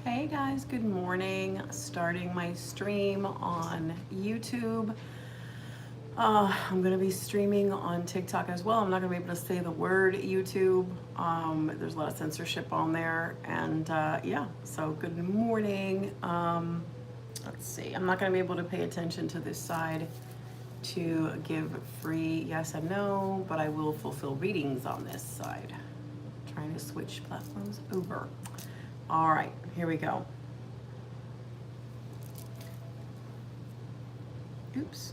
Hey guys, good morning. Starting my stream on YouTube. I'm gonna be streaming on TikTok as well. I'm not gonna be able to say the word YouTube. There's a lot of censorship on there, and yeah. So good morning. Let's see. I'm not gonna be able to pay attention to this side to give free yes and no, but I will fulfill readings on this side. Trying to switch platforms over. All right, here we go. Oops.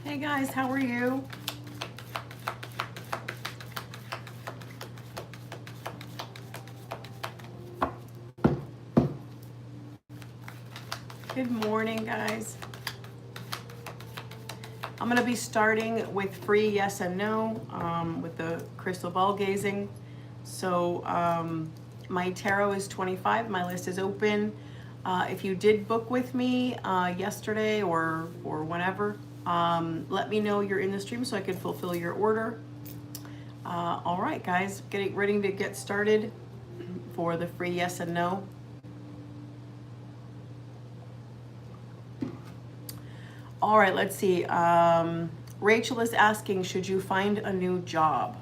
Hey guys, how are you? Good morning, guys. I'm going to be starting with free yes and no with the crystal ball gazing. So my tarot is 25. My list is open. If you did book with me yesterday or whenever, let me know you're in the stream so I can fulfill your order. All right, guys, getting ready to get started for the free yes and no. All right, let's see. Rachel is asking, should you find a new job?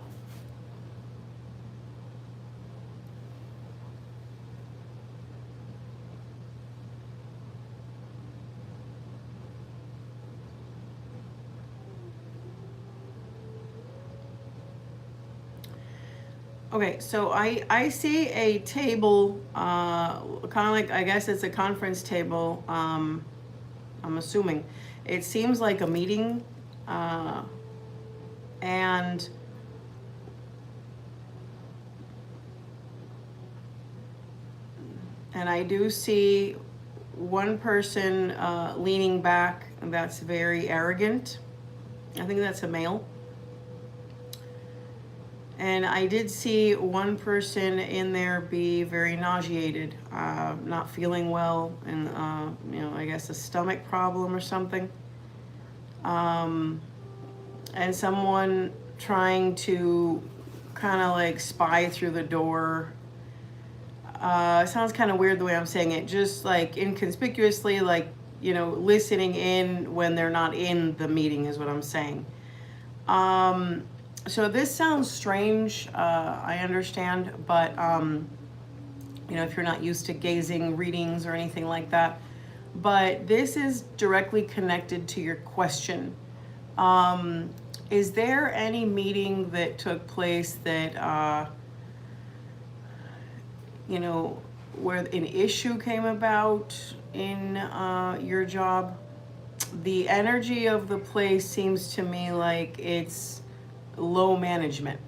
Okay, so I see a table, kind of like, I guess it's a conference table. I'm assuming. It seems like a meeting, and I do see one person leaning back, and that's very arrogant. I think that's a male. And I did see one person in there be very nauseated, not feeling well, and I guess a stomach problem or something. And someone trying to kind of like spy through the door. It sounds kind of weird the way I'm saying it, just like inconspicuously, like, listening in when they're not in the meeting is what I'm saying. So this sounds strange, I understand, but, if you're not used to gazing readings or anything like that, but this is directly connected to your question. Is there any meeting that took place that, where an issue came about in your job? The energy of the place seems to me like it's low management.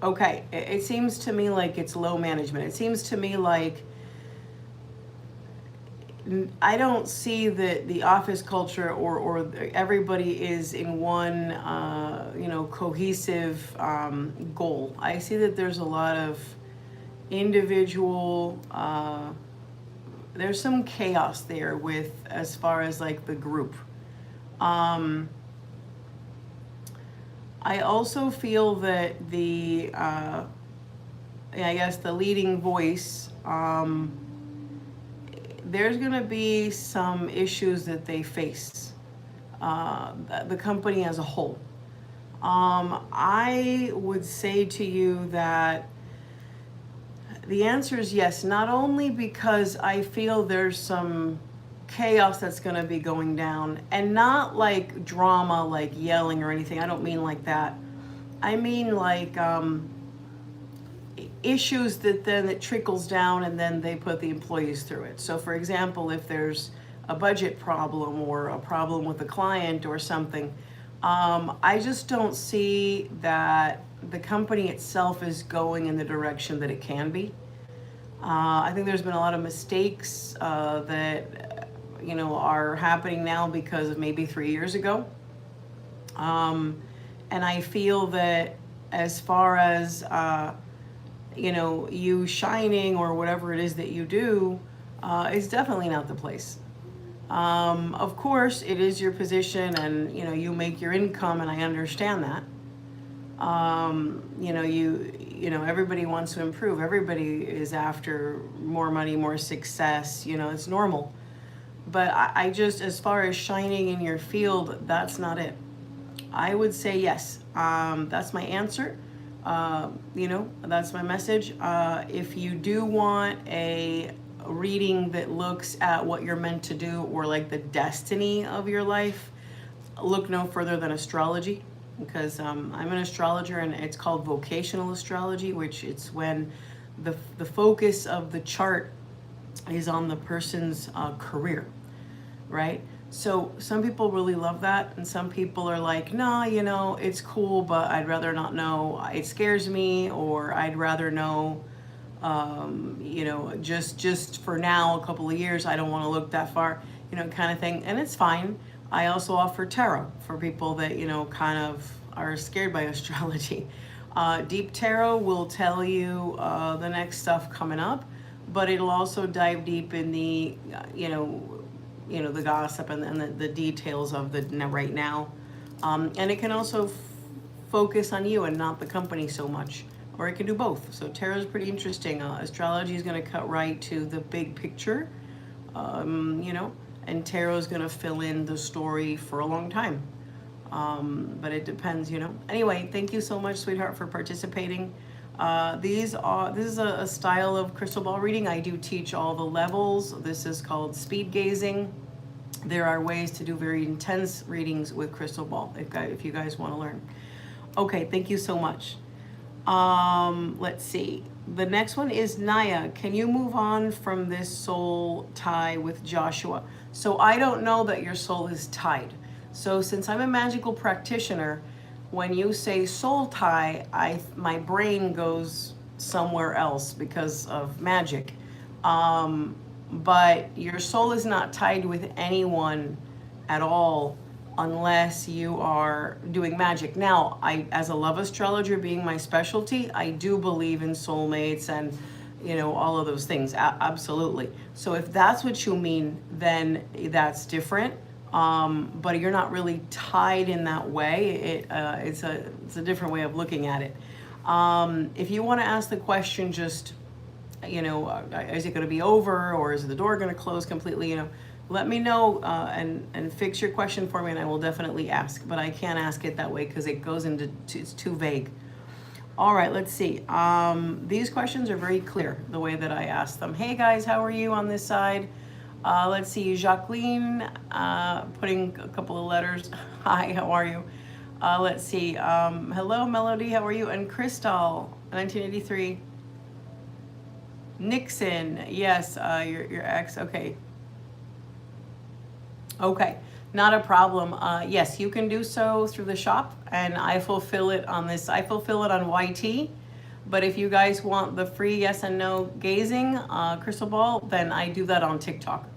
Okay, it seems to me like it's low management. It seems to me like I don't see the office culture or everybody is in one cohesive goal. I see that there's a lot of individual there's some chaos there with as far as like the group. um, I also feel that I guess the leading voice, there's going to be some issues that they face, the company as a whole. I would say to you that the answer is yes, not only because I feel there's some chaos that's going to be going down, and not like drama, like yelling or anything. I don't mean like that. I mean like issues that then it trickles down and then they put the employees through it. So for example, if there's a budget problem or a problem with a client or something, I just don't see that the company itself is going in the direction that it can be. I think there's been a lot of mistakes that are happening now because of maybe 3 years ago. And I feel that as far as you shining or whatever it is that you do, is definitely not the place. Of course, it is your position, and you make your income, and I understand that. Everybody wants to improve. Everybody is after more money, more success. It's normal. But I just, as far as shining in your field, that's not it. I would say yes. That's my answer. That's my message. If you do want a reading that looks at what you're meant to do, or like the destiny of your life, look no further than astrology, because I'm an astrologer, and it's called vocational astrology, which it's when the focus of the chart is on the person's career, right? So some people really love that, and some people are like, nah, it's cool, but I'd rather not know. It scares me, or I'd rather know, just for now, a couple of years, I don't want to look that far, kind of thing. And it's fine. I also offer tarot for people that, kind of are scared by astrology. Deep Tarot will tell you the next stuff coming up, but it'll also dive deep in the, the gossip and the details of the right now. And it can also focus on you and not the company so much, or it can do both. So tarot is pretty interesting. Astrology is going to cut right to the big picture, and tarot is going to fill in the story for a long time. But it depends, Anyway, thank you so much, sweetheart, for participating. This is a style of crystal ball reading. I do teach all the levels. This is called speed gazing. There are ways to do very intense readings with crystal ball if you guys want to learn. Okay, thank you so much. Let's see. The next one is Naya. Can you move on from this soul tie with Joshua? So I don't know that your soul is tied. So since I'm a magical practitioner, when you say soul tie, my brain goes somewhere else because of magic. But your soul is not tied with anyone at all unless you are doing magic. Now, as a love astrologer being my specialty, I do believe in soulmates and all of those things. Absolutely. So if that's what you mean, then that's different. But you're not really tied in that way. It's a different way of looking at it. If you want to ask the question, just is it going to be over, or is the door going to close completely? Let me know and fix your question for me, and I will definitely ask. But I can't ask it that way because it goes into it's too vague. All right, let's see. These questions are very clear the way that I asked them. Hey guys, how are you on this side? Let's see, Jacqueline, putting a couple of letters. Hi, how are you? Let's see. Hello, Melody, how are you? And Crystal, 1983. Nixon, yes, your ex. Okay. Okay. Not a problem. Yes, you can do so through the shop, and I fulfill it on this. I fulfill it on YT. But if you guys want the free yes and no gazing crystal ball, then I do that on TikTok.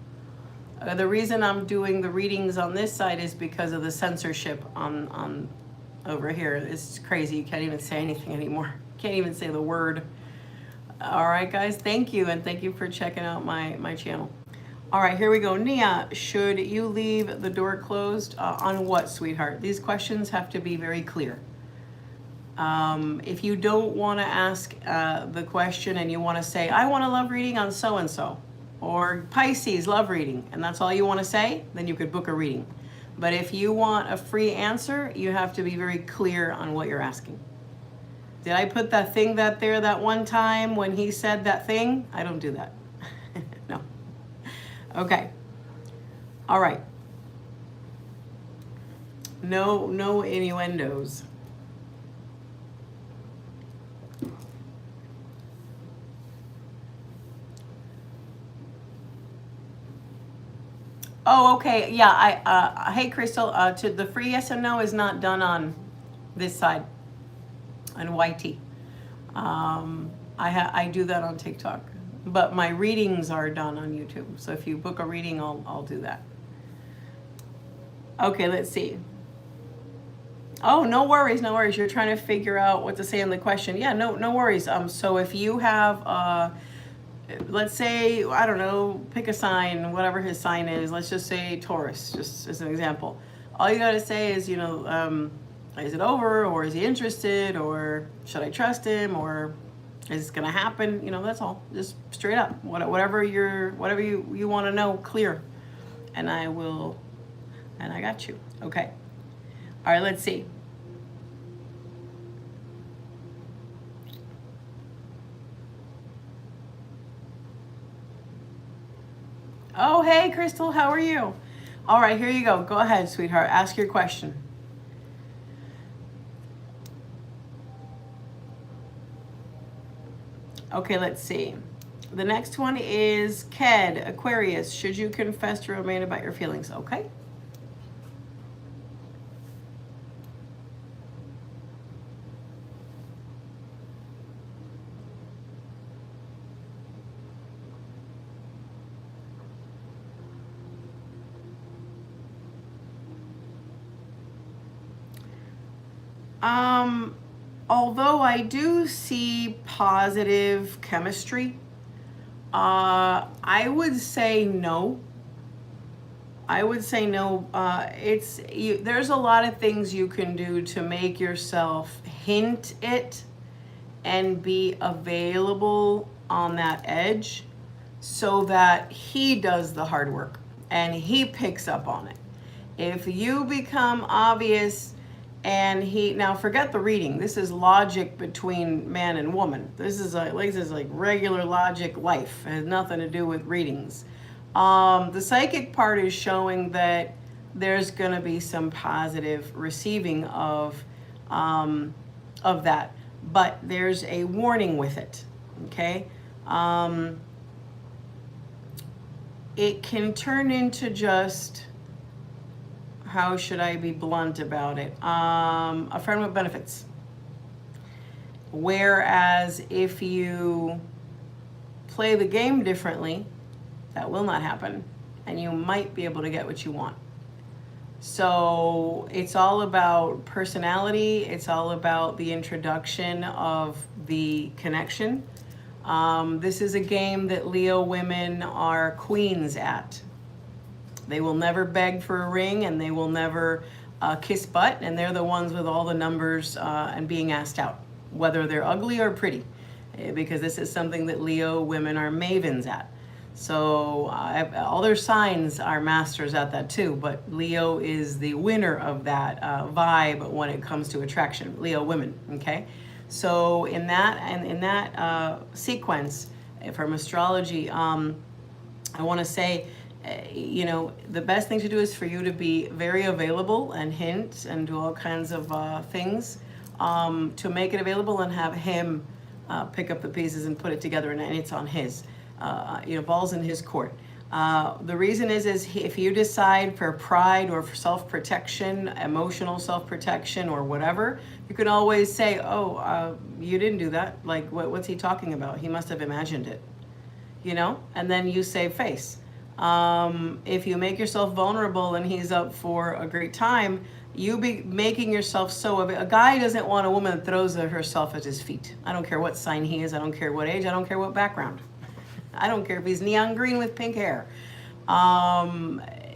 The reason I'm doing the readings on this side is because of the censorship on over here. It's crazy. You can't even say anything anymore. Can't even say the word. All right, guys. Thank you, and thank you for checking out my channel. All right, here we go. Nia, should you leave the door closed on what, sweetheart? These questions have to be very clear. If you don't want to ask the question and you want to say, I want a love reading on so-and-so, or Pisces love reading, and that's all you want to say, then you could book a reading. But if you want a free answer, you have to be very clear on what you're asking. Did I put that thing there that one time when he said that thing? I don't do that. No. Okay. All right. No innuendos. Oh, okay. Yeah. Hey, Crystal. To the free yes and no is not done on this side, on YT. I do that on TikTok, but my readings are done on YouTube. So if you book a reading, I'll do that. Okay, let's see. Oh, no worries, no worries. You're trying to figure out what to say in the question. Yeah, no worries. So if you have let's say, I don't know, pick a sign, whatever his sign is. Let's just say Taurus, just as an example. All you got to say is, is it over, or is he interested, or should I trust him, or is this going to happen? That's all. Just straight up. Whatever you want to know, clear. And I got you. Okay. All right, let's see. Oh, hey, Crystal, how are you? All right, here you go. Go ahead, sweetheart. Ask your question. Okay, let's see. The next one is Ked, Aquarius. Should you confess to remain about your feelings? Okay. Although I do see positive chemistry, I would say no. There's a lot of things you can do to make yourself hint it and be available on that edge so that he does the hard work and he picks up on it. If you become obvious and now forget the reading. This is logic between man and woman. This is like regular logic life. It has nothing to do with readings. The psychic part is showing that there's going to be some positive receiving of that, but there's a warning with it. Okay, it can turn into just, how should I be blunt about it? A friend with benefits. Whereas if you play the game differently, that will not happen, and you might be able to get what you want. So it's all about personality. It's all about the introduction of the connection. This is a game that Leo women are queens at. They will never beg for a ring, and they will never kiss butt, and they're the ones with all the numbers and being asked out, whether they're ugly or pretty, because this is something that Leo women are mavens at. So all their signs are masters at that too, but Leo is the winner of that vibe when it comes to attraction, Leo women, okay? So in that sequence from astrology, I want to say, the best thing to do is for you to be very available and hint and do all kinds of things to make it available, and have him pick up the pieces and put it together, and it's on his, balls in his court. The reason is if you decide for pride or for self-protection, emotional self-protection or whatever, you can always say, oh, you didn't do that. Like, what's he talking about? He must have imagined it, you know? And then you save face. If you make yourself vulnerable and he's up for a great time, you be making yourself a guy doesn't want a woman that throws herself at his feet. I don't care what sign he is. I don't care what age. I don't care what background. I don't care if he's neon green with pink hair.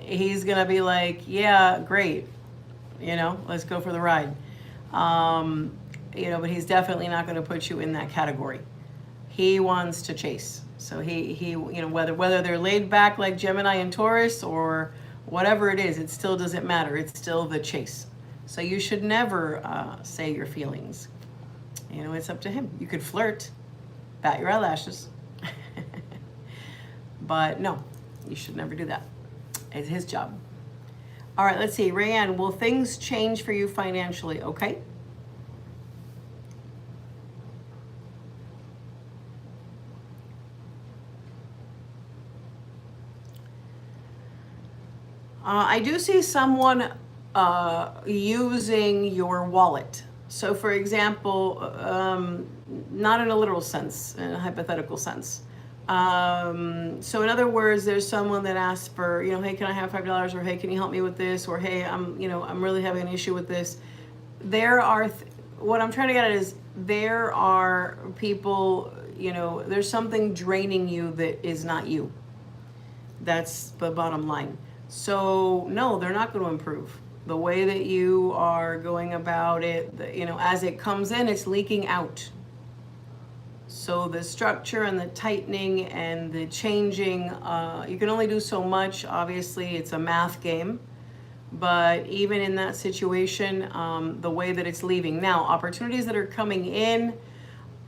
He's gonna be like, yeah, great, you know, let's go for the ride. You know, but he's definitely not gonna put you in that category. He wants to chase. So he you know, whether they're laid back like Gemini and Taurus or whatever it is, it still doesn't matter. It's still the chase. So you should never say your feelings. You know, it's up to him. You could flirt, bat your eyelashes. But no, you should never do that. It's his job. All right, let's see. Rayanne, will things change for you financially? Okay. I do see someone using your wallet. So for example, not in a literal sense, in a hypothetical sense. So in other words, there's someone that asks for, you know, hey, can I have $5? Or hey, can you help me with this? Or hey, I'm really having an issue with this. There are, what I'm trying to get at is there are people, you know, there's something draining you that is not you. That's the bottom line. So no, they're not going to improve. The way that you are going about it, you know, as it comes in, it's leaking out. So the structure and the tightening and the changing, you can only do so much. Obviously, it's a math game. But even in that situation, the way that it's leaving. Now, opportunities that are coming in,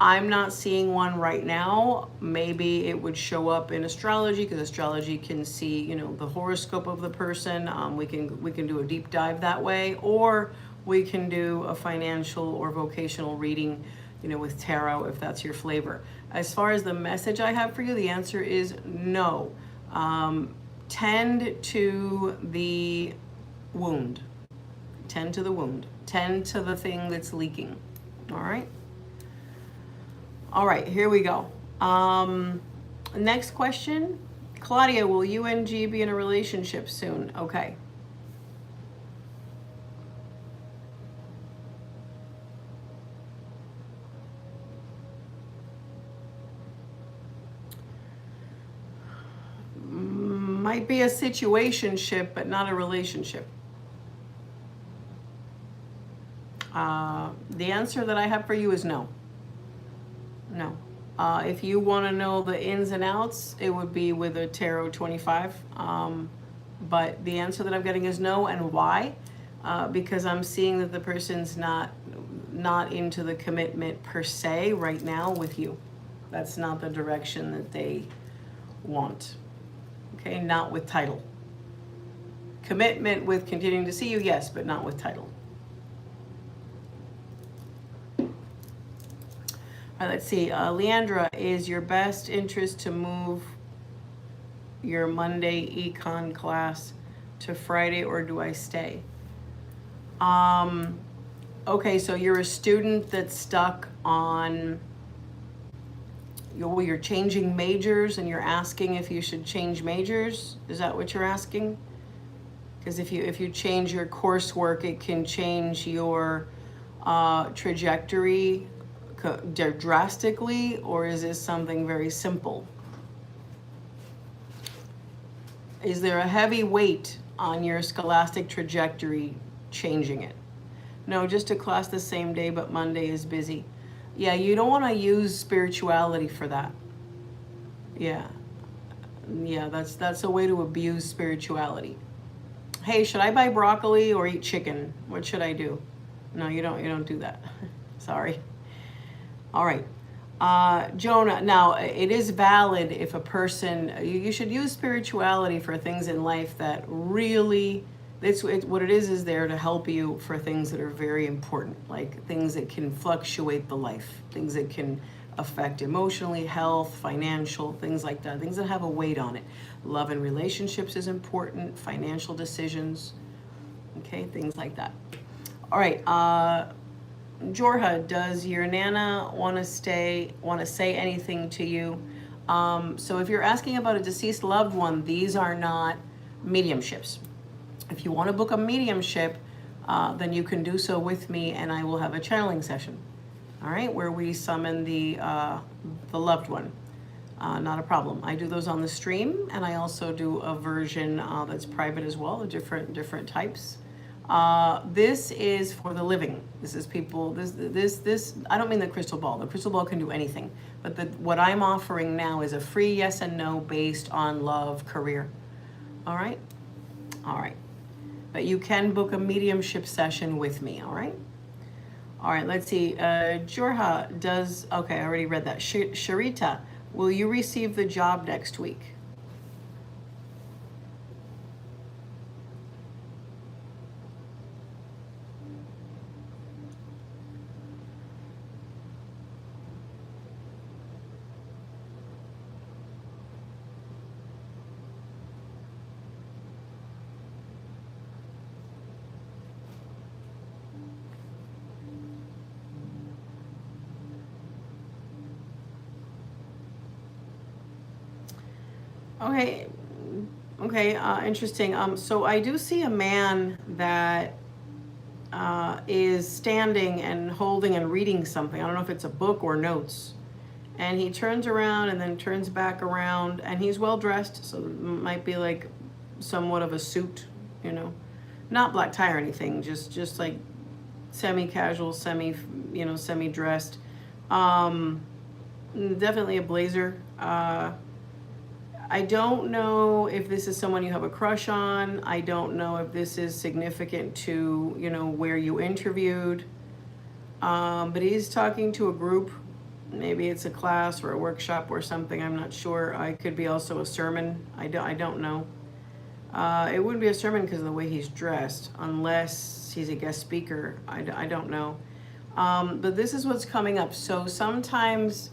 I'm not seeing one right now. Maybe it would show up in astrology because astrology can see, you know, the horoscope of the person. We can do a deep dive that way, or we can do a financial or vocational reading, you know, with tarot if that's your flavor. As far as the message I have for you, the answer is no. Tend to the wound. Tend to the wound. Tend to the thing that's leaking. All right. All right, here we go. Next question. Claudia, will you and G be in a relationship soon? Okay. Might be a situationship, but not a relationship. The answer that I have for you is no. No. If you want to know the ins and outs, it would be with a Tarot 25. But the answer that I'm getting is no. And why? Because I'm seeing that the person's not into the commitment per se right now with you. That's not the direction that they want. Okay, not with title. Commitment with continuing to see you, yes, but not with title. All right, let's see. Leandra, is your best interest to move your Monday econ class to Friday, or do I stay? Okay, so you're a student that's stuck on, you're changing majors and you're asking if you should change majors. Is that what you're asking? Because if you change your coursework, it can change your trajectory drastically, or is this something very simple? Is there a heavy weight on your scholastic trajectory changing it? No, just a class the same day, but Monday is busy. Yeah, you don't want to use spirituality for that. Yeah, that's a way to abuse spirituality. Hey, should I buy broccoli or eat chicken? What should I do? No, you don't do that. Sorry. All right. Jonah, now it is valid if a person, you should use spirituality for things in life that really, what it is there to help you for things that are very important, like things that can fluctuate the life, things that can affect emotionally, health, financial, things like that, things that have a weight on it. Love and relationships is important. Financial decisions. Okay, things like that. All right. Jorha, does your Nana want to say anything to you? So if you're asking about a deceased loved one, these are not mediumships. If you want to book a mediumship, then you can do so with me, and I will have a channeling session. All right, where we summon the loved one. Not a problem. I do those on the stream, and I also do a version that's private as well, of different types. This is for the living. This is people. This. I don't mean the crystal ball. The crystal ball can do anything, but what I'm offering now is a free yes and no based on love, career. All right, all right. But you can book a mediumship session with me. All right. All right. Let's see. Jorha does. Okay, I already read that. Sharita, will you receive the job next week? Okay, okay, interesting. So I do see a man that is standing and holding and reading something. I don't know if it's a book or notes. And he turns around and then turns back around, and he's well dressed, so it might be like somewhat of a suit, you know, not black tie or anything, just like semi-casual, semi-dressed. Definitely a blazer. I don't know if this is someone you have a crush on. I don't know if this is significant to, where you interviewed. But he's talking to a group. Maybe it's a class or a workshop or something. I'm not sure. I could be also a sermon. I don't know. It wouldn't be a sermon because of the way he's dressed, unless he's a guest speaker. I don't know. But this is what's coming up. So sometimes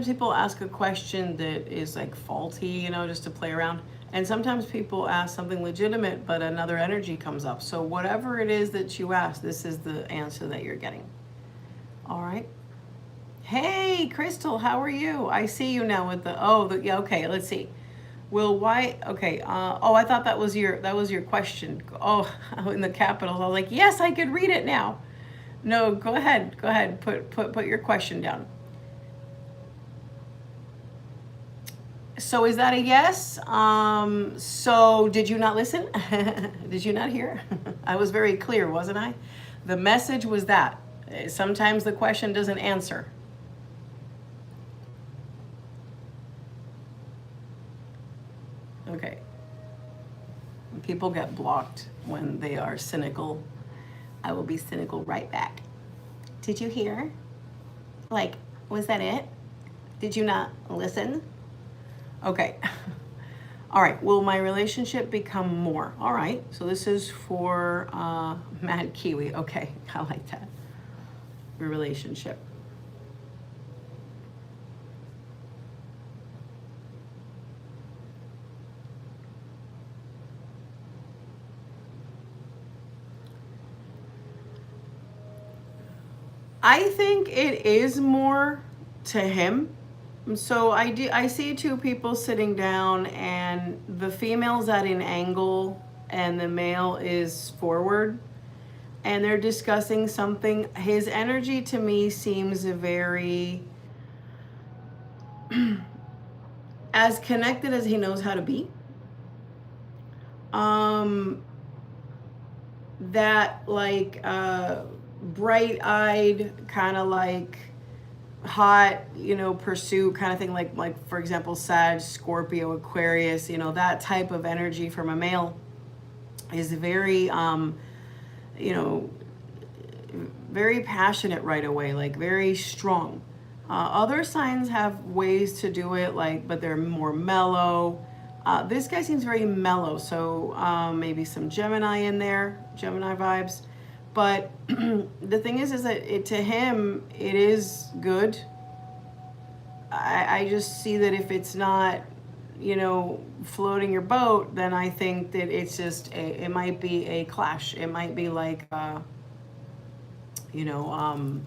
people ask a question that is like faulty, just to play around. And sometimes people ask something legitimate, but another energy comes up. So whatever it is that you ask, this is the answer that you're getting. All right. Hey, Crystal, how are you? I see you now with yeah, okay, let's see. Okay, I thought that was your question. Oh, in the capitals. I was like, yes, I could read it now. No, go ahead, put your question down. So is that a yes? So did you not listen? Did you not hear? I was very clear, wasn't I? The message was that sometimes the question doesn't answer. Okay. People get blocked when they are cynical. I will be cynical right back. Did you hear? Like, was that it? Did you not listen? Okay. All right. Will my relationship become more? All right. So this is for Mad Kiwi. Okay. I like that. Your relationship. I think it is more to him. So I see two people sitting down, and the female's at an angle and the male is forward, and they're discussing something. His energy to me seems very as connected as he knows how to be. That like bright-eyed, kind of like hot, pursuit kind of thing, like for example, Sag, Scorpio, Aquarius, that type of energy from a male is very, very passionate right away, like very strong. Other signs have ways to do it, but they're more mellow. This guy seems very mellow, so maybe some Gemini in there, Gemini vibes. But the thing is that to him, it is good. I just see that if it's not, floating your boat, then I think that it's just it might be a clash. It might be like, you know,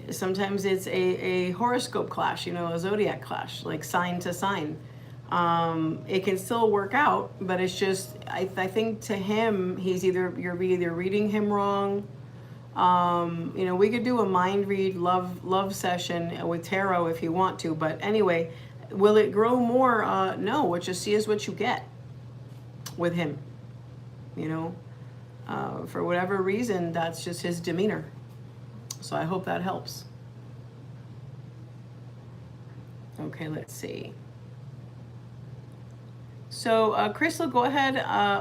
sometimes it's a horoscope clash, a zodiac clash, like sign to sign. It can still work out, but it's just, I think to him, you're either reading him wrong. We could do a mind read love session with tarot if you want to, but anyway, will it grow more? No, what you see is what you get with him. For whatever reason, that's just his demeanor. So I hope that helps. Okay, let's see. So Crystal, go ahead,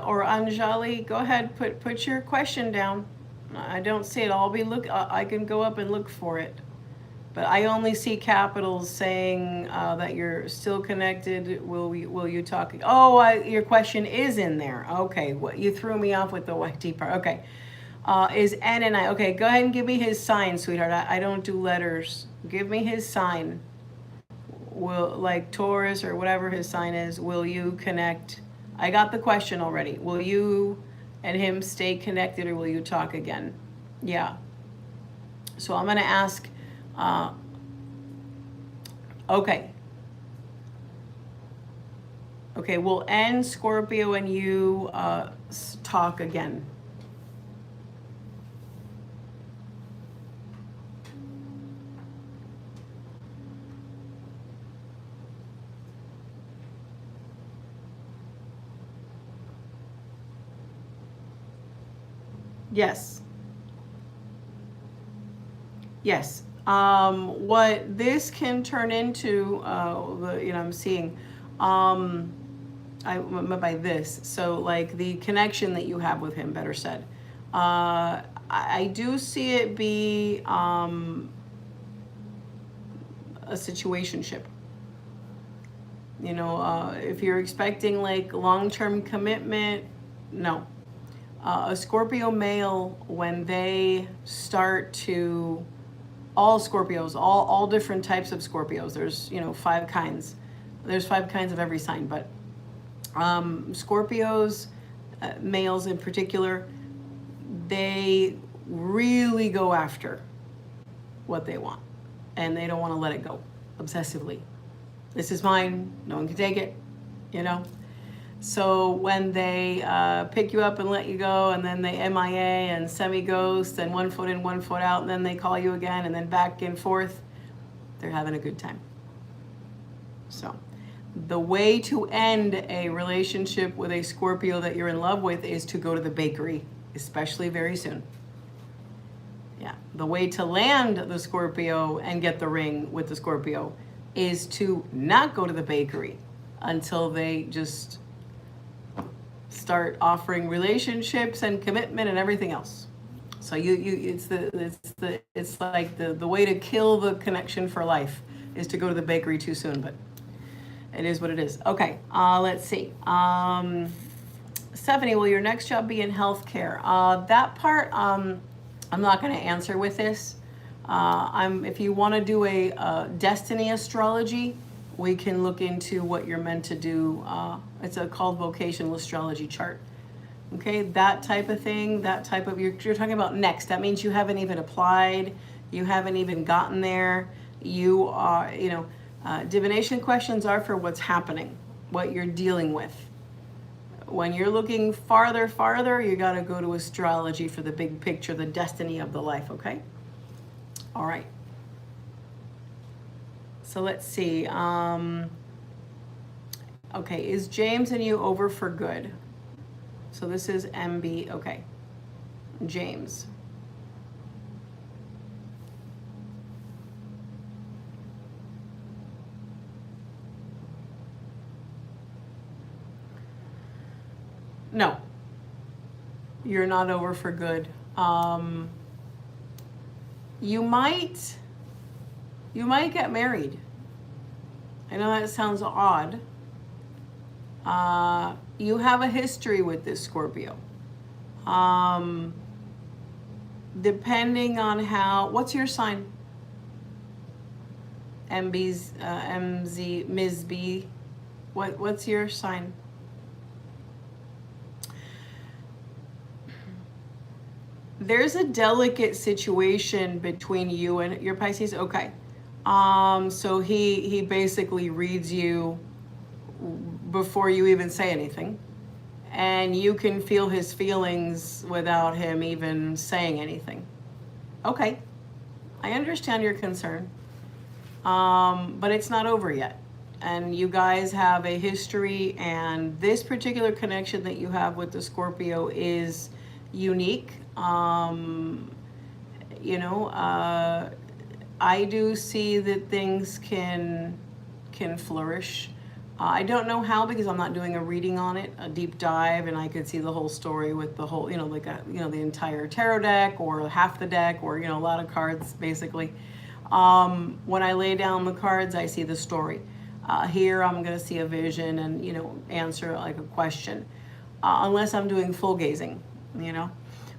or Anjali, go ahead, put your question down. I don't see it. I can go up and look for it, but I only see capitals saying that you're still connected. Will you talk? Oh, your question is in there. Okay, you threw me off with the YT part. Okay, is N and I? Okay, go ahead and give me his sign, sweetheart. I don't do letters. Give me his sign. Like Taurus or whatever his sign is. Will you connect? I got the question already. Will you and him stay connected, or will you talk again? Yeah. So I'm going to ask, okay. Okay, will N, Scorpio, and you talk again? Yes. Yes. What this can turn into, I'm seeing, by this, so like the connection that you have with him, better said. I do see it be a situationship. If you're expecting like long-term commitment, no. A Scorpio male, when they start to, all Scorpios, all different types of Scorpios, there's 5 kinds. There's 5 kinds of every sign, but Scorpios, males in particular, they really go after what they want, and they don't want to let it go obsessively. This is mine, no one can take it, So when they pick you up and let you go, and then they MIA and semi-ghost and 1 foot in, 1 foot out, and then they call you again, and then back and forth, they're having a good time. So the way to end a relationship with a Scorpio that you're in love with is to go to the bakery, especially very soon. Yeah, the way to land the Scorpio and get the ring with the Scorpio is to not go to the bakery until they just start offering relationships and commitment and everything else. So it's like the way to kill the connection for life is to go to the bakery too soon, but it is what it is. Okay, let's see. Stephanie, will your next job be in healthcare? That part, I'm not going to answer with this. If you want to do a destiny astrology, we can look into what you're meant to do. It's called vocational astrology chart. Okay, that type of thing, you're talking about next. That means you haven't even applied, you haven't even gotten there. You are, divination questions are for what's happening, what you're dealing with. When you're looking farther, you got to go to astrology for the big picture, the destiny of the life, okay? All right. So let's see. Okay, is James and you over for good? So this is MB. Okay. James. No. You're not over for good. You might get married. I know that sounds odd. You have a history with this Scorpio. Depending on what's your sign? MZ, Ms. B. What's your sign? There's a delicate situation between you and your Pisces. Okay. So he basically reads you before you even say anything. And you can feel his feelings without him even saying anything. Okay. I understand your concern. But it's not over yet. And you guys have a history, and this particular connection that you have with the Scorpio is unique. You know, I do see that things can flourish. I don't know how, because I'm not doing a reading on it, a deep dive, and I could see the whole story with the whole, you know, like the entire tarot deck or half the deck, or a lot of cards basically. When I lay down the cards, I see the story. Here, I'm going to see a vision and answer like a question, unless I'm doing full gazing,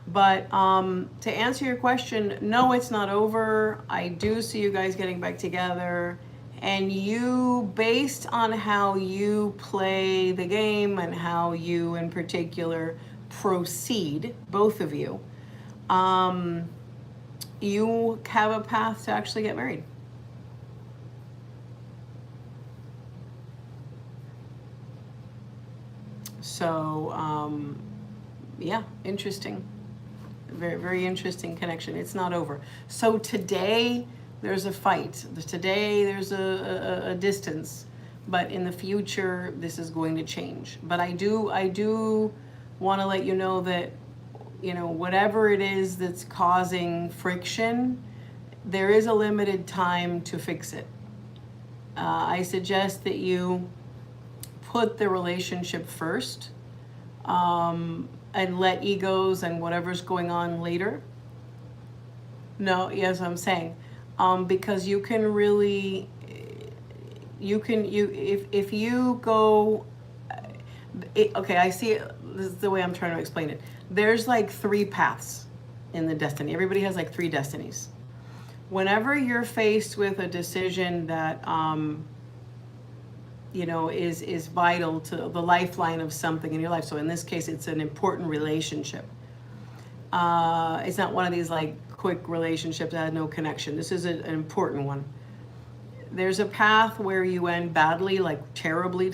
But to answer your question, no, it's not over. I do see you guys getting back together. And you, based on how you play the game and how you in particular proceed, both of you, you have a path to actually get married. So, yeah, interesting. Very, very interesting connection. It's not over. So today there's a fight. Today there's a distance, but in the future this is going to change. But I do want to let you know that whatever it is that's causing friction, there is a limited time to fix it. I suggest that you put the relationship first, and let egos and whatever's going on later. No, yes, I'm saying, because you can really, if you go, okay, I see it, this is the way I'm trying to explain it. There's like 3 paths in the destiny. Everybody has like 3 destinies. Whenever you're faced with a decision that, is vital to the lifeline of something in your life. So in this case, it's an important relationship. It's not one of these like quick relationships that had no connection. This is an important one. There's a path where you end badly, like terribly,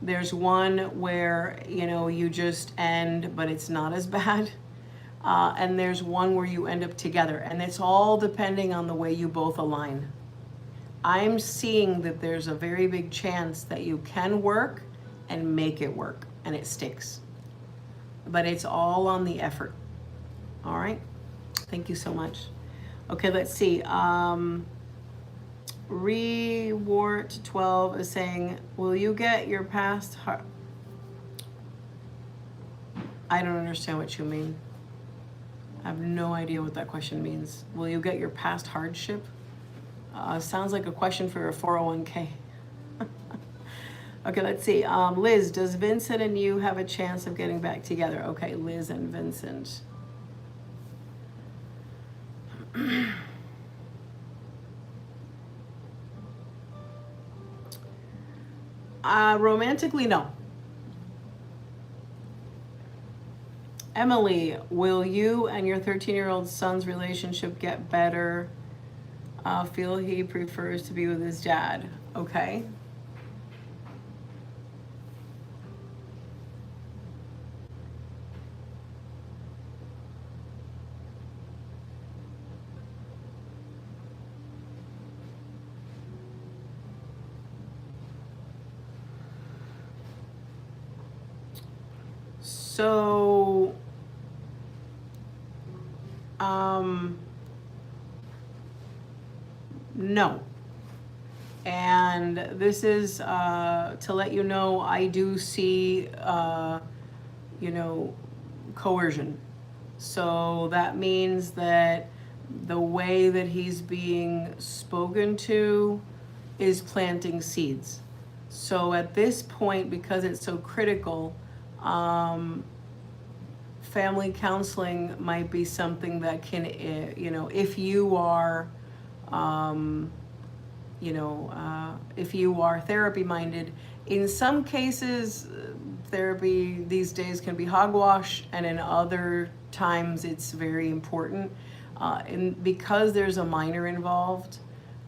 There's one where, you just end, but it's not as bad. And there's one where you end up together. And it's all depending on the way you both align. I'm seeing that there's a very big chance that you can work and make it work, and it sticks. But it's all on the effort. All right? Thank you so much. Okay, let's see. Rewart 12 is saying, will you get your past I don't understand what you mean. I have no idea what that question means. Will you get your past hardship? Sounds like a question for a 401k. Okay, let's see. Liz, does Vincent and you have a chance of getting back together? Okay, Liz and Vincent. Romantically, no. Emily, will you and your 13-year-old son's relationship get better? Feel he prefers to be with his dad. Okay. So, no. And this is to let you know, I do see, coercion. So that means that the way that he's being spoken to is planting seeds. So at this point, because it's so critical, family counseling might be something that can, if you are if you are therapy minded. In some cases, therapy these days can be hogwash, and in other times it's very important. And because there's a minor involved,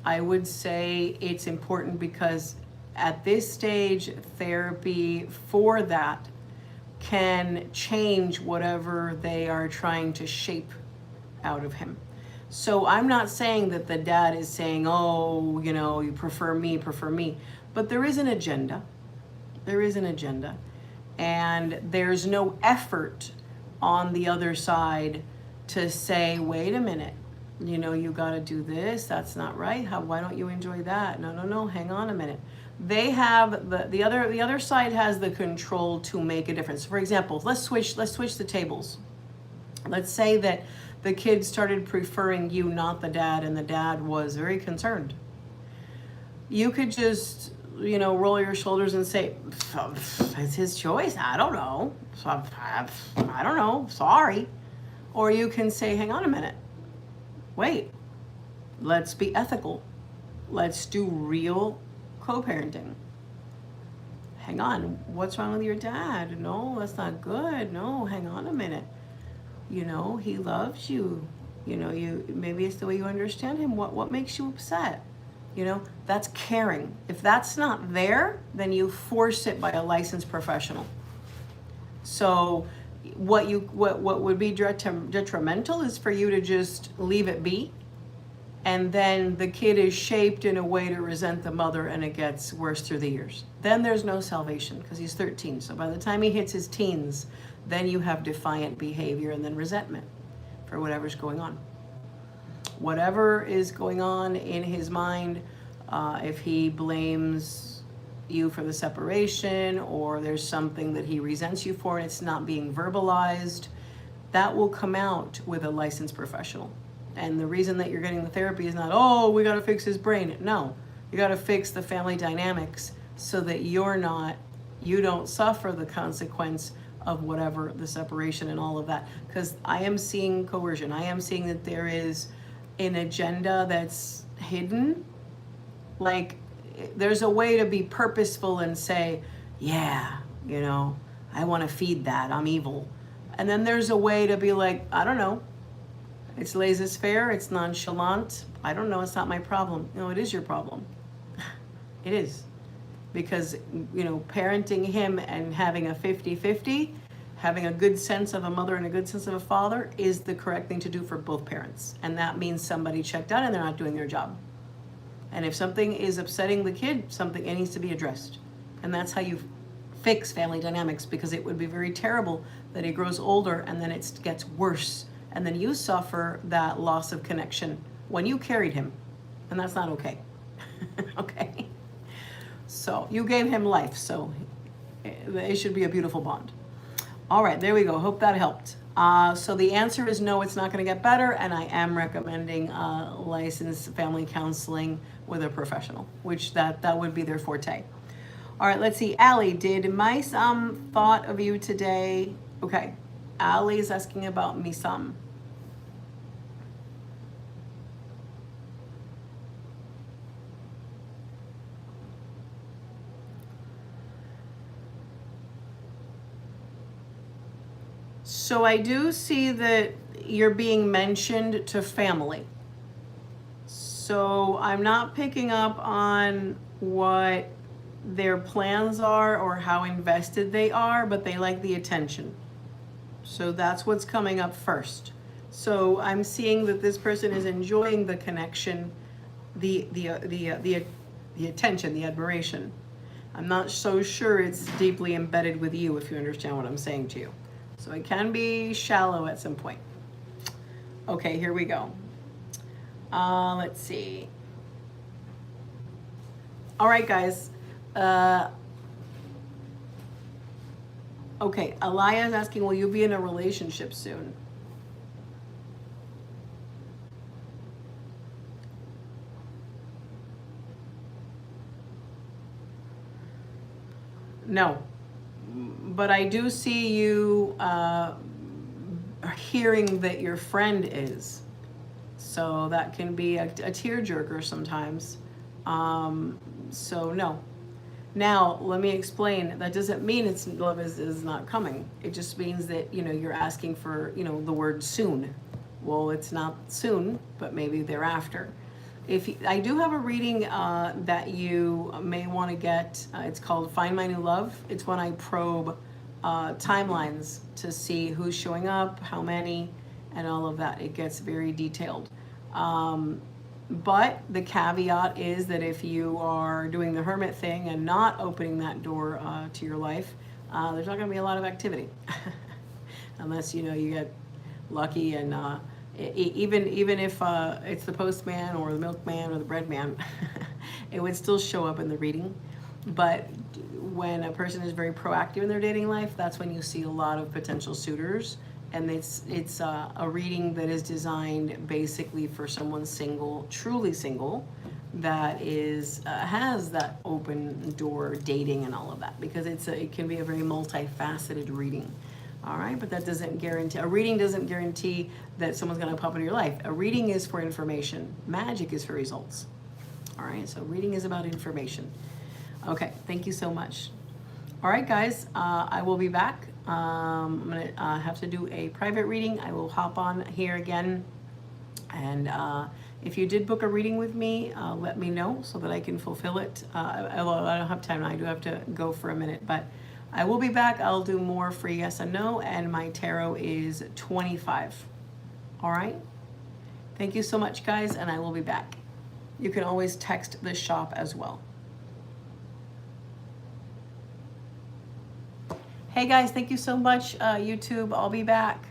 I would say it's important because at this stage, therapy for that can change whatever they are trying to shape out of him. So I'm not saying that the dad is saying, oh, you prefer me. But there is an agenda. There is an agenda. And there's no effort on the other side to say, wait a minute, you got to do this. That's not right. Why don't you enjoy that? No, hang on a minute. They have the other side has the control to make a difference. For example, let's switch the tables. Let's say that the kid started preferring you, not the dad, and the dad was very concerned. You could just, roll your shoulders and say, it's his choice. I don't know. I don't know. Sorry. Or you can say, hang on a minute. Wait. Let's be ethical. Let's do real co-parenting. Hang on. What's wrong with your dad? No, that's not good. No, hang on a minute. He loves you. Maybe it's the way you understand him. What makes you upset? That's caring. If that's not there, then you force it by a licensed professional. So what would be detrimental is for you to just leave it be, and then the kid is shaped in a way to resent the mother, and it gets worse through the years. Then there's no salvation because he's 13. So by the time he hits his teens, then you have defiant behavior and then resentment for whatever's going on. Whatever is going on in his mind, if he blames you for the separation, or there's something that he resents you for and it's not being verbalized, that will come out with a licensed professional. And the reason that you're getting the therapy is not, oh, we got to fix his brain. No, you got to fix the family dynamics so that you don't suffer the consequence of whatever the separation and all of that. Because I am seeing coercion. I am seeing that there is an agenda that's hidden. Like, there's a way to be purposeful and say, yeah, I want to feed that. I'm evil. And then there's a way to be like, I don't know. It's laissez-faire. It's nonchalant. I don't know. It's not my problem. No, it is your problem. It is. Because, parenting him and having a 50-50, having a good sense of a mother and a good sense of a father is the correct thing to do for both parents. And that means somebody checked out and they're not doing their job. And if something is upsetting the kid, it needs to be addressed. And that's how you fix family dynamics, because it would be very terrible that he grows older and then it gets worse. And then you suffer that loss of connection when you carried him. And that's not okay. Okay? So you gave him life, so it should be a beautiful bond. All right, there we go. Hope that helped. So the answer is no, it's not going to get better, and I am recommending licensed family counseling with a professional, which that would be their forte. All right, let's see. Allie, did Mice thought of you today? Okay, Allie is asking about Misam. So I do see that you're being mentioned to family. So I'm not picking up on what their plans are or how invested they are, but they like the attention. So that's what's coming up first. So I'm seeing that this person is enjoying the connection, the attention, the admiration. I'm not so sure it's deeply embedded with you, if you understand what I'm saying to you. So it can be shallow at some point. Okay, here we go. Let's see. All right, guys. Okay, Alaya is asking, will you be in a relationship soon? No. But I do see you hearing that your friend is. So that can be a tearjerker sometimes. So no. Now, let me explain. That doesn't mean it's love is not coming. It just means that, you're asking for, the word soon. Well, it's not soon, but maybe thereafter. I do have a reading that you may want to get. It's called Find My New Love. It's when I probe timelines to see who's showing up, how many, and all of that. It gets very detailed. But the caveat is that if you are doing the hermit thing and not opening that door to your life, there's not going to be a lot of activity. Unless, you get lucky and even if it's the postman or the milkman or the bread man, it would still show up in the reading. But when a person is very proactive in their dating life, that's when you see a lot of potential suitors. And it's a reading that is designed basically for someone single, truly single, that has that open door dating and all of that, because it can be a very multifaceted reading. All right, but that doesn't guarantee, a reading doesn't guarantee that someone's going to pop into your life. A reading is for information. Magic is for results. All right, so reading is about information. Okay, thank you so much. All right, guys, I will be back. I'm going to have to do a private reading. I will hop on here again. And if you did book a reading with me, let me know so that I can fulfill it. I don't have time. I do have to go for a minute, but I will be back. I'll do more for yes and no, and my tarot is 25. All right? Thank you so much, guys, and I will be back. You can always text the shop as well. Hey, guys, thank you so much, YouTube. I'll be back.